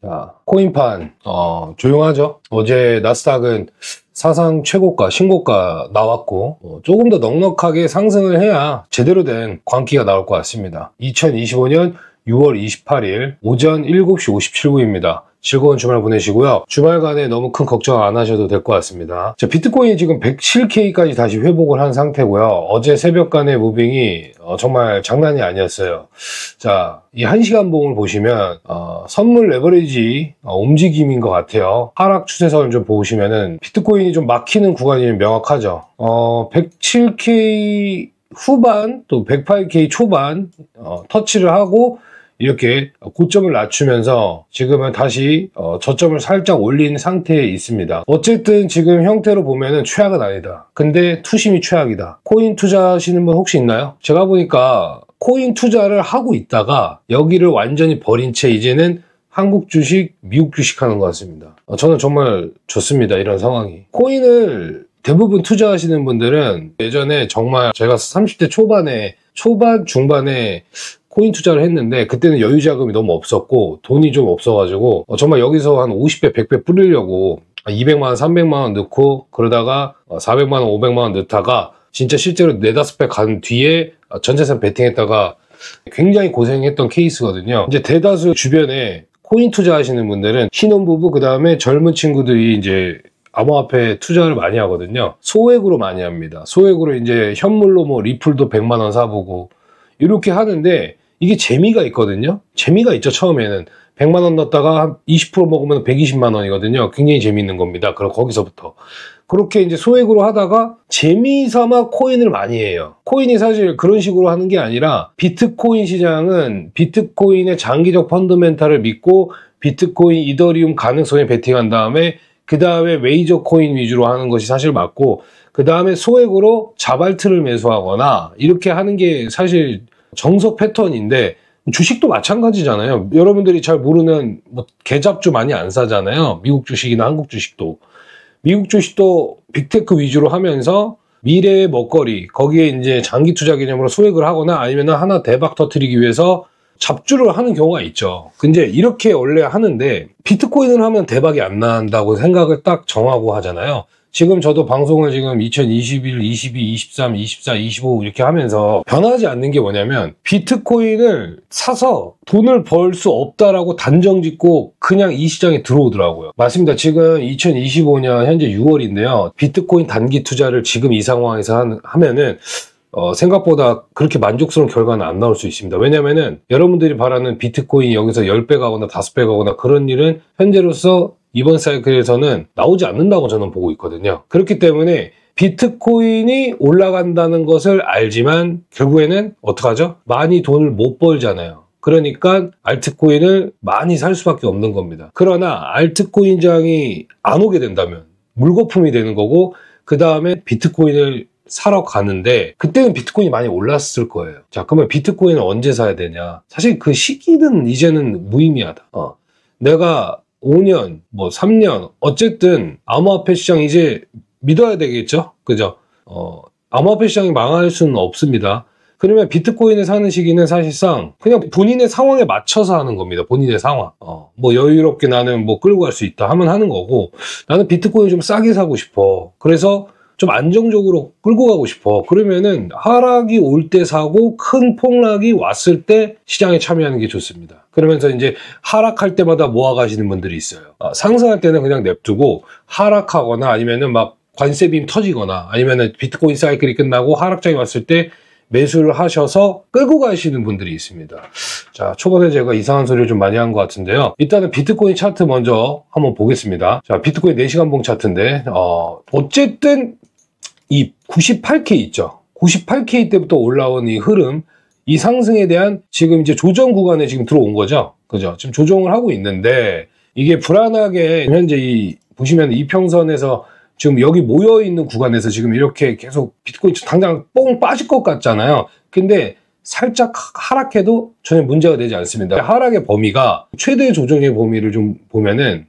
자, 코인판 조용하죠. 어제 나스닥은 사상 최고가, 신고가 나왔고 조금 더 넉넉하게 상승을 해야 제대로 된 광기가 나올 것 같습니다. 2025년 6월 28일 오전 7시 57분입니다. 즐거운 주말 보내시고요. 주말간에 너무 큰 걱정 안 하셔도 될 것 같습니다. 자, 비트코인이 지금 107K까지 다시 회복을 한 상태고요. 어제 새벽간의 무빙이 정말 장난이 아니었어요. 자, 이 1시간 봉을 보시면 선물 레버리지 움직임인 것 같아요. 하락 추세선을 좀 보시면은 비트코인이 좀 막히는 구간이 명확하죠. 107K 후반 또 108K 초반 터치를 하고 이렇게 고점을 낮추면서 지금은 다시 저점을 살짝 올린 상태에 있습니다. 어쨌든 지금 형태로 보면은 최악은 아니다. 근데 투심이 최악이다. 코인 투자하시는 분 혹시 있나요? 제가 보니까 코인 투자를 하고 있다가 여기를 완전히 버린 채 이제는 한국 주식, 미국 주식 하는 것 같습니다. 저는 정말 좋습니다. 이런 상황이. 코인을 대부분 투자하시는 분들은 예전에 정말 제가 30대 중반에 코인 투자를 했는데 그때는 여유 자금이 너무 없었고 돈이 좀 없어가지고 정말 여기서 한 50배, 100배 뿌리려고 200만 원, 300만 원 넣고 그러다가 400만 원, 500만 원 넣다가 진짜 실제로 4, 5배 간 뒤에 전재산 베팅했다가 굉장히 고생했던 케이스거든요. 이제 대다수 주변에 코인 투자하시는 분들은 신혼부부 그 다음에 젊은 친구들이 이제 암호화폐 투자를 많이 하거든요. 소액으로 많이 합니다. 소액으로 이제 현물로 뭐 리플도 100만 원 사보고 이렇게 하는데 이게 재미가 있거든요. 재미가 있죠. 처음에는 100만 원 넣었다가 한 20% 먹으면 120만 원이거든요. 굉장히 재미있는 겁니다. 그럼 거기서부터 그렇게 이제 소액으로 하다가 재미삼아 코인을 많이 해요. 코인이 사실 그런 식으로 하는 게 아니라 비트코인 시장은 비트코인의 장기적 펀더멘탈을 믿고 비트코인, 이더리움 가능성에 베팅한 다음에 그 다음에 메이저 코인 위주로 하는 것이 사실 맞고 그 다음에 소액으로 자발트를 매수하거나 이렇게 하는 게 사실 정석 패턴인데 주식도 마찬가지잖아요. 여러분들이 잘 모르는 계잡주 많이 안 사잖아요. 미국 주식이나 한국 주식도. 미국 주식도 빅테크 위주로 하면서 미래의 먹거리 거기에 이제 장기 투자 개념으로 소액을 하거나 아니면 하나 대박 터뜨리기 위해서 잡주를 하는 경우가 있죠. 근데 이렇게 원래 하는데 비트코인을 하면 대박이 안 난다고 생각을 딱 정하고 하잖아요. 지금 저도 방송을 지금 2021, 22, 23, 24, 25 이렇게 하면서 변하지 않는 게 뭐냐면 비트코인을 사서 돈을 벌 수 없다라고 단정 짓고 그냥 이 시장에 들어오더라고요. 맞습니다. 지금 2025년 현재 6월인데요. 비트코인 단기 투자를 지금 이 상황에서 하면은 생각보다 그렇게 만족스러운 결과는 안 나올 수 있습니다. 왜냐면은 여러분들이 바라는 비트코인이 여기서 10배 가거나 5배 가거나 그런 일은 현재로서 이번 사이클에서는 나오지 않는다고 저는 보고 있거든요. 그렇기 때문에 비트코인이 올라간다는 것을 알지만 결국에는 어떡하죠? 많이 돈을 못 벌잖아요. 그러니까 알트코인을 많이 살 수밖에 없는 겁니다. 그러나 알트코인장이 안 오게 된다면 물거품이 되는 거고 그 다음에 비트코인을 사러 가는데 그때는 비트코인이 많이 올랐을 거예요. 자, 그러면 비트코인을 언제 사야 되냐? 사실 그 시기는 이제는 무의미하다. 내가 5년, 3년 어쨌든 암호화폐 시장 이제 믿어야 되겠죠? 그죠? 암호화폐 시장이 망할 수는 없습니다. 그러면 비트코인을 사는 시기는 사실상 그냥 본인의 상황에 맞춰서 하는 겁니다. 본인의 상황. 여유롭게 나는 끌고 갈 수 있다 하면 하는 거고 나는 비트코인 좀 싸게 사고 싶어. 그래서 좀 안정적으로 끌고 가고 싶어. 그러면은 하락이 올 때 사고 큰 폭락이 왔을 때 시장에 참여하는 게 좋습니다. 그러면서 이제 하락할 때마다 모아 가시는 분들이 있어요. 상승할 때는 그냥 냅두고 하락하거나 아니면은 막 관세빔 터지거나 아니면은 비트코인 사이클이 끝나고 하락장이 왔을 때 매수를 하셔서 끌고 가시는 분들이 있습니다. 자, 초반에 제가 이상한 소리를 좀 많이 한 것 같은데요. 일단은 비트코인 차트 먼저 한번 보겠습니다. 자, 비트코인 4시간 봉 차트인데 어쨌든 이 98K 있죠. 98K 때부터 올라온 이 흐름, 이 상승에 대한 지금 이제 조정 구간에 지금 들어온 거죠. 그죠? 지금 조정을 하고 있는데 이게 불안하게 현재 보시면 이평선에서 지금 여기 모여있는 구간에서 지금 이렇게 계속 비트코인 당장 뽕 빠질 것 같잖아요. 근데 살짝 하락해도 전혀 문제가 되지 않습니다. 하락의 범위가 최대 조정의 범위를 좀 보면은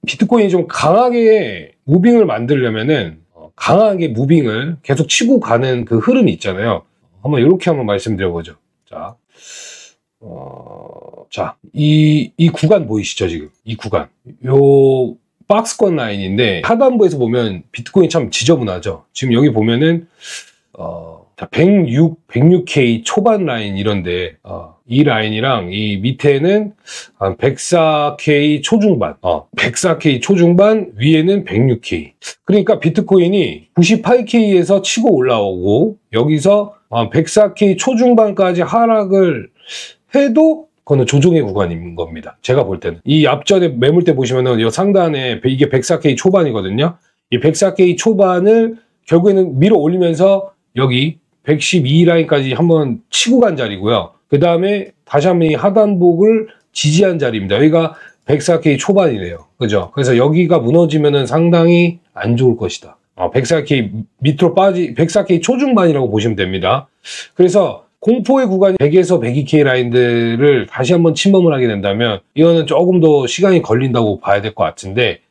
비트코인이 좀 강하게 무빙을 만들려면은 강하게 무빙을 계속 치고 가는 그 흐름이 있잖아요. 한번 이렇게 한번 말씀드려보죠. 자, 자, 이 구간 보이시죠, 지금? 이 구간. 요 박스권 라인인데, 하단부에서 보면 비트코인 참 지저분하죠. 지금 여기 보면은, 자, 106K 초반 라인 이런데, 이 라인이랑 이 밑에는 한 104K 초중반, 104K 초중반, 위에는 106K. 그러니까 비트코인이 98K에서 치고 올라오고, 여기서 104K 초중반까지 하락을 해도 그거는 조정의 구간인 겁니다. 제가 볼 때는. 이 앞전에 매물대 보시면은 이 상단에 이게 104K 초반이거든요. 이 104K 초반을 결국에는 밀어 올리면서 여기 112 라인까지 한번 치고 간 자리고요. 그 다음에 다시 한번 이 하단복을 지지한 자리입니다. 여기가 104K 초반이래요. 그죠? 그래서 여기가 무너지면은 상당히 안 좋을 것이다. 104K 밑으로 104K 초중반이라고 보시면 됩니다. 그래서 공포의 구간 100에서 102K 라인들을 다시 한번 침범을 하게 된다면 이거는 조금 더 시간이 걸린다고 봐야 될 것 같은데,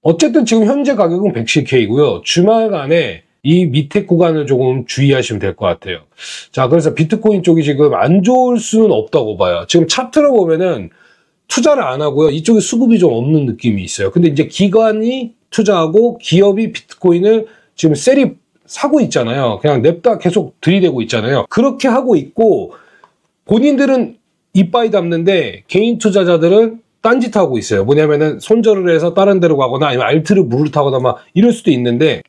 어쨌든 지금 현재 가격은 110K고요. 주말간에 이 밑에 구간을 조금 주의하시면 될 것 같아요. 자, 그래서 비트코인 쪽이 지금 안 좋을 수는 없다고 봐요. 지금 차트로 보면은 투자를 안 하고요. 이쪽에 수급이 좀 없는 느낌이 있어요. 근데 이제 기관이 투자하고 기업이 비트코인을 지금 세리 사고 있잖아요. 그냥 냅다 계속 들이대고 있잖아요. 그렇게 하고 있고, 본인들은 이빠이 담는데 개인 투자자들은 딴짓하고 있어요. 뭐냐면은 손절을 해서 다른 데로 가거나 아니면 알트를 물을 타거나 막 이럴 수도 있는데,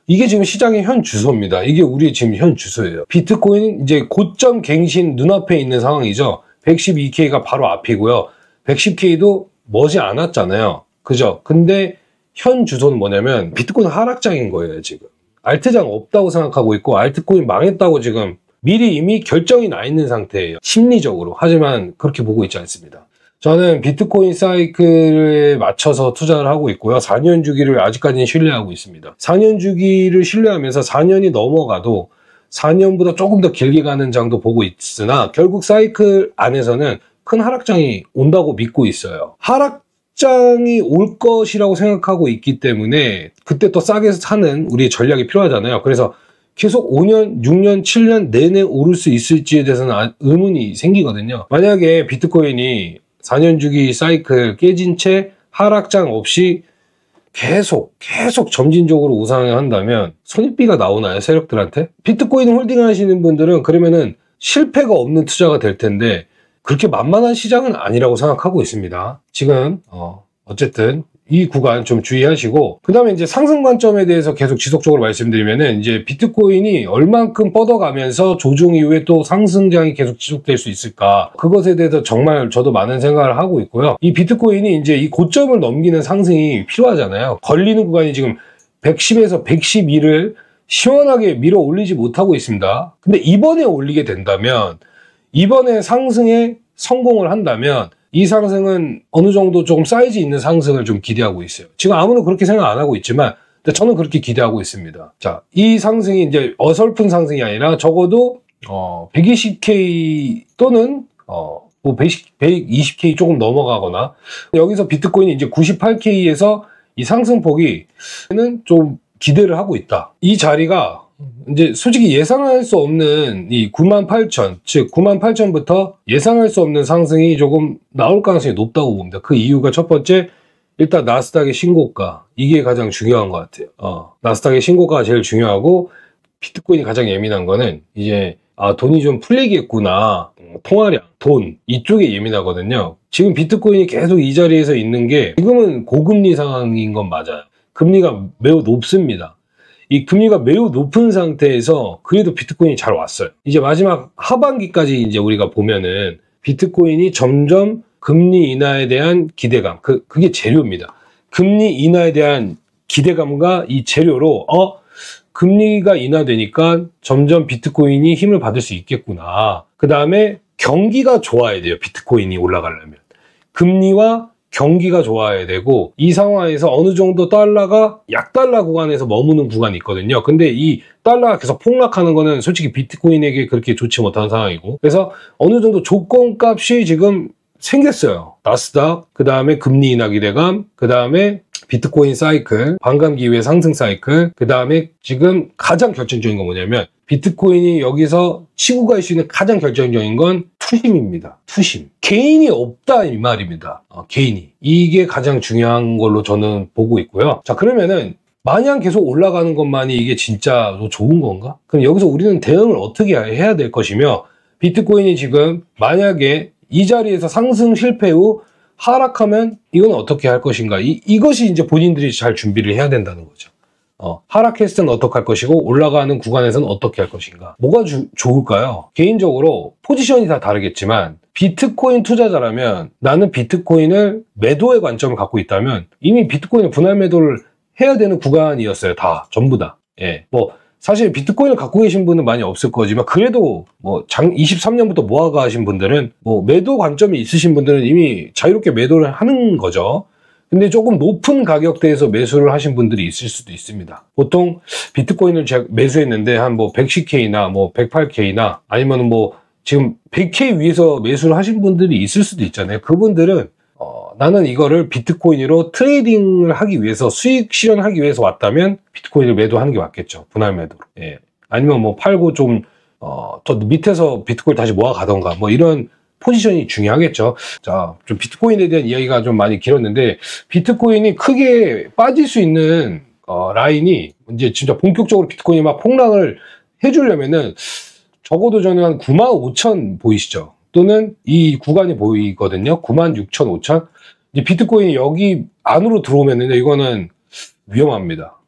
이게 지금 시장의 현 주소입니다. 이게 우리의 지금 현 주소예요. 비트코인은 이제 고점 갱신 눈앞에 있는 상황이죠. 112K가 바로 앞이고요. 110K도 머지 않았잖아요. 그죠? 근데 현 주소는 뭐냐면 비트코인 하락장인 거예요, 지금. 알트장 없다고 생각하고 있고, 알트코인 망했다고 지금 미리 이미 결정이 나 있는 상태예요. 심리적으로. 하지만 그렇게 보고 있지 않습니다. 저는 비트코인 사이클에 맞춰서 투자를 하고 있고요. 4년 주기를 아직까지는 신뢰하고 있습니다. 4년 주기를 신뢰하면서 4년이 넘어가도 4년보다 조금 더 길게 가는 장도 보고 있으나, 결국 사이클 안에서는 큰 하락장이 온다고 믿고 있어요. 하락장이 올 것이라고 생각하고 있기 때문에 그때 또 싸게 사는 우리의 전략이 필요하잖아요. 그래서 계속 5년, 6년, 7년 내내 오를 수 있을지에 대해서는 의문이 생기거든요. 만약에 비트코인이 4년 주기 사이클 깨진 채 하락장 없이 계속 점진적으로 우상을 한다면 손익비가 나오나요, 세력들한테? 비트코인 홀딩 하시는 분들은 그러면은 실패가 없는 투자가 될 텐데, 그렇게 만만한 시장은 아니라고 생각하고 있습니다. 지금 어쨌든 이 구간 좀 주의하시고, 그 다음에 이제 상승 관점에 대해서 계속 지속적으로 말씀드리면은, 이제 비트코인이 얼만큼 뻗어가면서 조정 이후에 또 상승장이 계속 지속될 수 있을까, 그것에 대해서 정말 저도 많은 생각을 하고 있고요. 이 비트코인이 이제 이 고점을 넘기는 상승이 필요하잖아요. 걸리는 구간이 지금 110에서 112를 시원하게 밀어 올리지 못하고 있습니다. 근데 이번에 올리게 된다면, 이번에 상승에 성공을 한다면 이 상승은 어느 정도 조금 사이즈 있는 상승을 좀 기대하고 있어요. 지금 아무도 그렇게 생각 안 하고 있지만 저는 그렇게 기대하고 있습니다. 자, 이 상승이 이제 어설픈 상승이 아니라 적어도 120K 또는 120K 조금 넘어가거나, 여기서 비트코인이 이제 98K에서 이 상승폭이 좀 기대를 하고 있다. 이 자리가 이제 솔직히 예상할 수 없는 이 98,000, 즉 98,000부터 예상할 수 없는 상승이 조금 나올 가능성이 높다고 봅니다. 그 이유가 첫 번째, 일단 나스닥의 신고가, 이게 가장 중요한 것 같아요. 나스닥의 신고가가 제일 중요하고, 비트코인이 가장 예민한 거는 이제 돈이 좀 풀리겠구나, 통화량, 돈 이쪽에 예민하거든요. 지금 비트코인이 계속 이 자리에서 있는 게 지금은 고금리 상황인 건 맞아요. 금리가 매우 높습니다. 이 금리가 매우 높은 상태에서 그래도 비트코인이 잘 왔어요. 이제 마지막 하반기까지 이제 우리가 보면은 비트코인이 점점 금리 인하에 대한 기대감, 그게 재료입니다. 금리 인하에 대한 기대감과 이 재료로 금리가 인하되니까 점점 비트코인이 힘을 받을 수 있겠구나. 그 다음에 경기가 좋아야 돼요. 비트코인이 올라가려면 금리와 경기가 좋아야 되고, 이 상황에서 어느 정도 달러가 약달러 구간에서 머무는 구간이 있거든요. 근데 이 달러가 계속 폭락하는 거는 솔직히 비트코인에게 그렇게 좋지 못한 상황이고, 그래서 어느 정도 조건값이 지금 생겼어요. 나스닥, 그 다음에 금리 인하 기대감, 그 다음에 비트코인 사이클, 반감기 이후의 상승 사이클, 그 다음에 지금 가장 결정적인 건 뭐냐면, 비트코인이 여기서 치고 갈 수 있는 가장 결정적인 건 투심입니다. 투심. 개인이 없다 이 말입니다. 개인이. 이게 가장 중요한 걸로 저는 보고 있고요. 자, 그러면은 마냥 계속 올라가는 것만이 이게 진짜 좋은 건가? 그럼 여기서 우리는 대응을 어떻게 해야 될 것이며, 비트코인이 지금 만약에 이 자리에서 상승 실패 후 하락하면 이건 어떻게 할 것인가? 이것이 이제 본인들이 잘 준비를 해야 된다는 거죠. 하락했을 때는 어떻게 할 것이고 올라가는 구간에서는 어떻게 할 것인가? 뭐가 좋을까요? 개인적으로 포지션이 다 다르겠지만 비트코인 투자자라면, 나는 비트코인을 매도의 관점을 갖고 있다면 이미 비트코인을 분할 매도를 해야 되는 구간이었어요. 다 전부 다. 예. 뭐 사실 비트코인을 갖고 계신 분은 많이 없을 거지만, 그래도 뭐 23년부터 모아가 하신 분들은, 뭐 매도 관점이 있으신 분들은 이미 자유롭게 매도를 하는 거죠. 근데 조금 높은 가격대에서 매수를 하신 분들이 있을 수도 있습니다. 보통 비트코인을 제가 매수했는데 한 뭐 110K나 뭐 108K나 아니면 뭐 지금 100K 위에서 매수를 하신 분들이 있을 수도 있잖아요. 그분들은 나는 이거를 비트코인으로 트레이딩을 하기 위해서, 수익 실현하기 위해서 왔다면 비트코인을 매도하는 게 맞겠죠. 분할 매도로. 예. 아니면 뭐 팔고 좀 더 밑에서 비트코인 다시 모아 가던가, 뭐 이런 포지션이 중요하겠죠. 자, 좀 비트코인에 대한 이야기가 좀 많이 길었는데, 비트코인이 크게 빠질 수 있는 라인이, 이제 진짜 본격적으로 비트코인이 막 폭락을 해주려면은 적어도 저는 한 95,000 보이시죠? 또는 이 구간이 보이거든요. 96,000, 5,000. 이제 비트코인이 여기 안으로 들어오면은 이거는 위험합니다.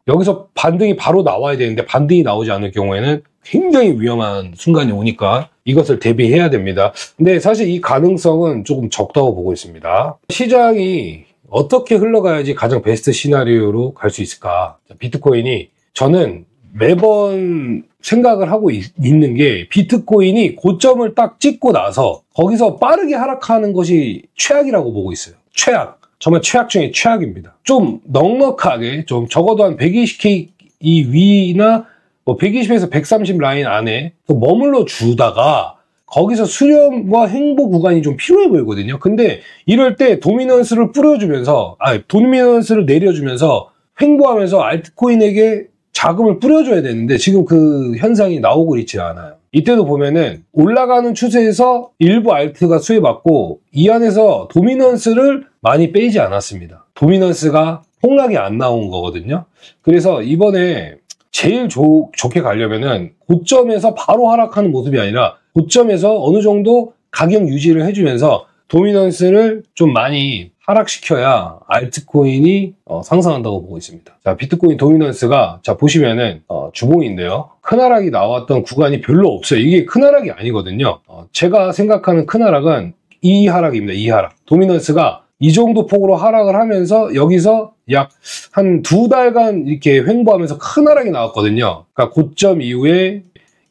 여기서 반등이 바로 나와야 되는데 반등이 나오지 않을 경우에는 굉장히 위험한 순간이 오니까 이것을 대비해야 됩니다. 근데 사실 이 가능성은 조금 적다고 보고 있습니다. 시장이 어떻게 흘러가야지 가장 베스트 시나리오로 갈 수 있을까? 비트코인이, 저는 매번 생각을 하고 있는 게, 비트코인이 고점을 딱 찍고 나서 거기서 빠르게 하락하는 것이 최악이라고 보고 있어요. 최악. 정말 최악 중에 최악입니다. 좀 넉넉하게, 좀 적어도 한 120K 이 위나 뭐 120에서 130 라인 안에 머물러 주다가 거기서 수렴과 횡보 구간이 좀 필요해 보이거든요. 근데 이럴 때 도미넌스를 뿌려주면서, 도미넌스를 내려주면서 횡보하면서 알트코인에게 자금을 뿌려줘야 되는데 지금 그 현상이 나오고 있지 않아요. 이때도 보면은 올라가는 추세에서 일부 알트가 수혜받고 이 안에서 도미넌스를 많이 빼지 않았습니다. 도미넌스가 폭락이 안 나온 거거든요. 그래서 이번에 제일 좋게 가려면은 고점에서 바로 하락하는 모습이 아니라 고점에서 어느 정도 가격 유지를 해주면서 도미넌스를 좀 많이 하락시켜야 알트코인이 상승한다고 보고 있습니다. 자, 비트코인 도미넌스가, 자, 보시면은 주봉인데요. 큰 하락이 나왔던 구간이 별로 없어요. 이게 큰 하락이 아니거든요. 제가 생각하는 큰 하락은 이 하락입니다. 이 하락. 도미넌스가 이 정도 폭으로 하락을 하면서 여기서 약 한 2달간 이렇게 횡보하면서 큰 하락이 나왔거든요. 그러니까 고점 이후에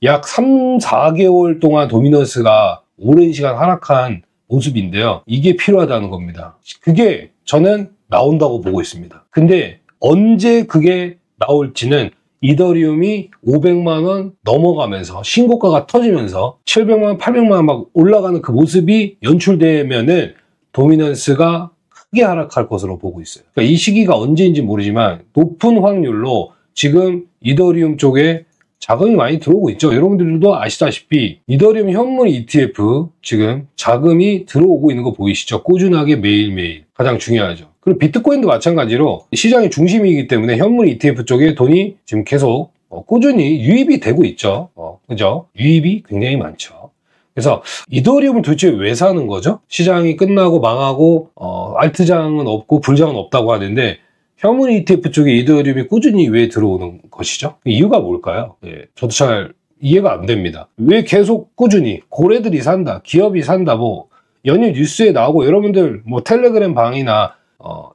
약 3, 4개월 동안 도미넌스가 오랜 시간 하락한 모습인데요. 이게 필요하다는 겁니다. 그게 저는 나온다고 보고 있습니다. 근데 언제 그게 나올지는, 이더리움이 500만 원 넘어가면서 신고가가 터지면서 700만 원, 800만 원 막 올라가는 그 모습이 연출되면은 도미넌스가 크게 하락할 것으로 보고 있어요. 그러니까 이 시기가 언제인지 모르지만 높은 확률로 지금 이더리움 쪽에 자금이 많이 들어오고 있죠. 여러분들도 아시다시피 이더리움 현물 ETF 지금 자금이 들어오고 있는 거 보이시죠? 꾸준하게 매일매일. 가장 중요하죠. 그리고 비트코인도 마찬가지로 시장의 중심이기 때문에 현물 ETF 쪽에 돈이 지금 계속 꾸준히 유입이 되고 있죠. 그죠? 유입이 굉장히 많죠. 그래서 이더리움을 도대체 왜 사는 거죠? 시장이 끝나고 망하고 알트장은 없고 불장은 없다고 하는데 현물 ETF 쪽에 이더리움이 꾸준히 왜 들어오는 것이죠? 이유가 뭘까요? 저도 잘 이해가 안 됩니다. 왜 계속 꾸준히 고래들이 산다, 기업이 산다, 뭐 연일 뉴스에 나오고, 여러분들 뭐 텔레그램 방이나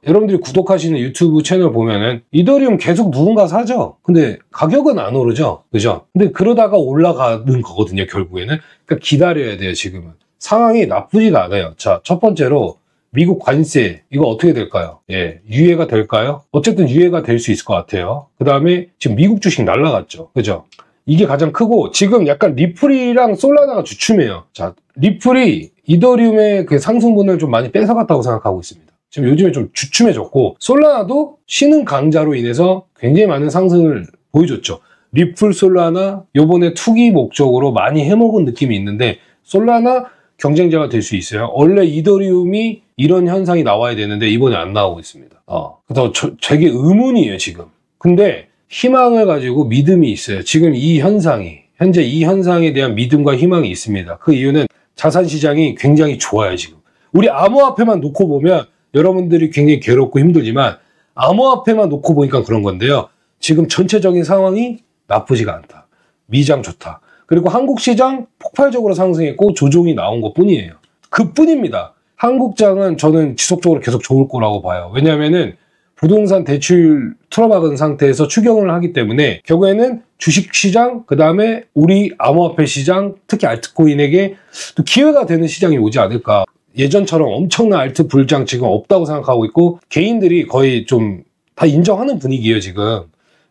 여러분들이 구독하시는 유튜브 채널 보면은 이더리움 계속 누군가 사죠. 근데 가격은 안 오르죠. 그죠? 근데 그러다가 올라가는 거거든요, 결국에는. 그러니까 기다려야 돼요, 지금은. 상황이 나쁘지가 않아요. 자, 첫 번째로 미국 관세, 이거 어떻게 될까요? 유예가 될까요? 어쨌든 유예가 될 수 있을 것 같아요. 그 다음에 지금 미국 주식 날라갔죠. 그죠? 이게 가장 크고, 지금 약간 리플이랑 솔라나가 주춤해요. 자, 리플이 이더리움의 그 상승분을 좀 많이 뺏어갔다고 생각하고 있습니다. 지금 요즘에 좀 주춤해졌고, 솔라나도 신흥 강자로 인해서 굉장히 많은 상승을 보여줬죠. 리플, 솔라나 요번에 투기 목적으로 많이 해먹은 느낌이 있는데, 솔라나 경쟁자가 될 수 있어요. 원래 이더리움이 이런 현상이 나와야 되는데 이번에 안 나오고 있습니다. 그래서 되게 의문이에요, 지금. 근데 희망을 가지고 믿음이 있어요. 지금 이 현상이, 현재 이 현상에 대한 믿음과 희망이 있습니다. 그 이유는 자산시장이 굉장히 좋아요, 지금. 우리 암호화폐만 놓고 보면 여러분들이 굉장히 괴롭고 힘들지만 암호화폐만 놓고 보니까 그런 건데요. 지금 전체적인 상황이 나쁘지가 않다. 미장 좋다. 그리고 한국 시장 폭발적으로 상승했고 조종이 나온 것 뿐이에요. 그뿐입니다. 한국장은 저는 지속적으로 계속 좋을 거라고 봐요. 왜냐하면은 부동산 대출 틀어박은 상태에서 추경을 하기 때문에 결국에는 주식시장, 그 다음에 우리 암호화폐 시장, 특히 알트코인에게 또 기회가 되는 시장이 오지 않을까. 예전처럼 엄청난 알트 불장 지금 없다고 생각하고 있고 개인들이 거의 좀 다 인정하는 분위기예요, 지금.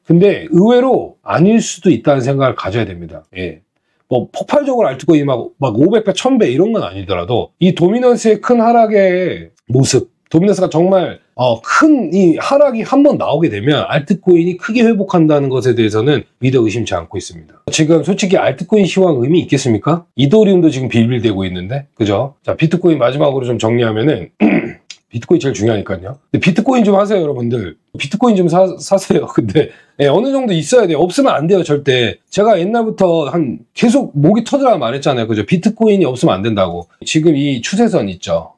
근데 의외로 아닐 수도 있다는 생각을 가져야 됩니다. 예. 뭐 폭발적으로 알트코인이 막 500배, 1000배 이런 건 아니더라도 이 도미넌스의 큰 하락의 모습, 도미넌스가 정말 큰 이 하락이 한번 나오게 되면 알트코인이 크게 회복한다는 것에 대해서는 믿어 의심치 않고 있습니다. 지금 솔직히 알트코인 시황 의미 있겠습니까? 이더리움도 지금 빌빌대고 있는데, 그죠? 자, 비트코인 마지막으로 좀 정리하면은 비트코인 제일 중요하니까요. 근데 비트코인 좀 하세요, 여러분들. 비트코인 좀 사세요. 근데 어느 정도 있어야 돼요. 없으면 안 돼요, 절대. 제가 옛날부터 계속 목이 터져라 말했잖아요. 그죠? 비트코인이 없으면 안 된다고. 지금 이 추세선 있죠.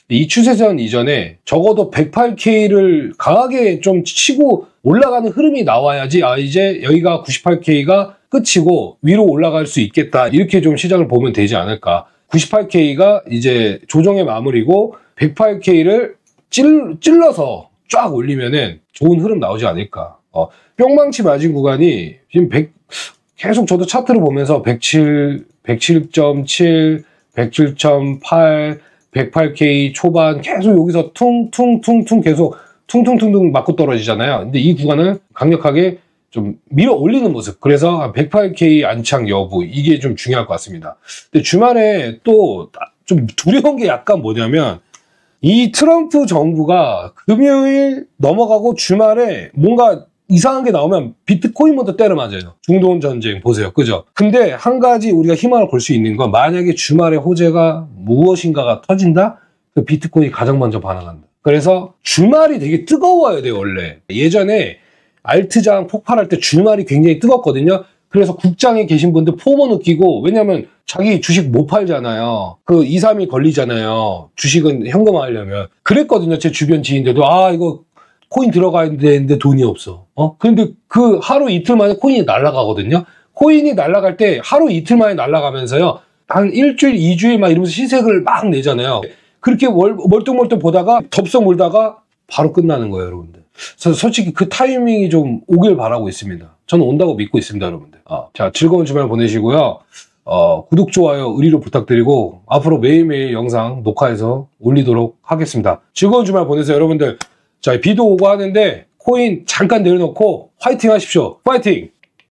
이 추세선 이전에 적어도 108K를 강하게 좀 치고 올라가는 흐름이 나와야지 이제 여기가 98K가 끝이고 위로 올라갈 수 있겠다. 이렇게 좀 시장을 보면 되지 않을까. 98K가 이제 조정의 마무리고 108K를 찔러서 쫙 올리면은 좋은 흐름 나오지 않을까. 뿅망치 맞은 구간이 지금 계속 저도 차트를 보면서 107, 107.7, 107.8, 108K 초반 계속 여기서 퉁퉁퉁퉁 계속 퉁퉁퉁퉁 맞고 떨어지잖아요. 근데 이 구간을 강력하게 좀 밀어 올리는 모습. 그래서 108K 안착 여부 이게 좀 중요할 것 같습니다. 근데 주말에 또 좀 두려운 게 약간 뭐냐면 이 트럼프 정부가 금요일 넘어가고 주말에 뭔가 이상한 게 나오면 비트코인 먼저 때려 맞아요. 중동 전쟁 보세요. 그죠? 근데 한 가지 우리가 희망을 볼 수 있는 건 만약에 주말에 호재가 무엇인가가 터진다? 그 비트코인이 가장 먼저 반응한다. 그래서 주말이 되게 뜨거워야 돼요, 원래. 예전에 알트장 폭발할 때 주말이 굉장히 뜨겁거든요. 그래서 국장에 계신 분들 포모 느끼고, 왜냐면 자기 주식 못 팔잖아요. 그 2, 3일 걸리잖아요. 주식은 현금화하려면. 그랬거든요. 제 주변 지인들도. 이거 코인 들어가야 되는데 돈이 없어. 근데 그 하루 이틀 만에 코인이 날아가거든요. 코인이 날아갈 때 하루 이틀 만에 날아가면서요. 한 일주일, 2주일 막 이러면서 시색을 막 내잖아요. 그렇게 멀뚱멀뚱 보다가 덥석 물다가 바로 끝나는 거예요, 여러분들. 그래서 솔직히 그 타이밍이 좀 오길 바라고 있습니다. 저는 온다고 믿고 있습니다, 여러분들. 자, 즐거운 주말 보내시고요. 구독, 좋아요, 의리로 부탁드리고 앞으로 매일매일 영상 녹화해서 올리도록 하겠습니다. 즐거운 주말 보내세요, 여러분들. 자, 비도 오고 하는데 코인 잠깐 내려놓고 화이팅 하십시오. 화이팅!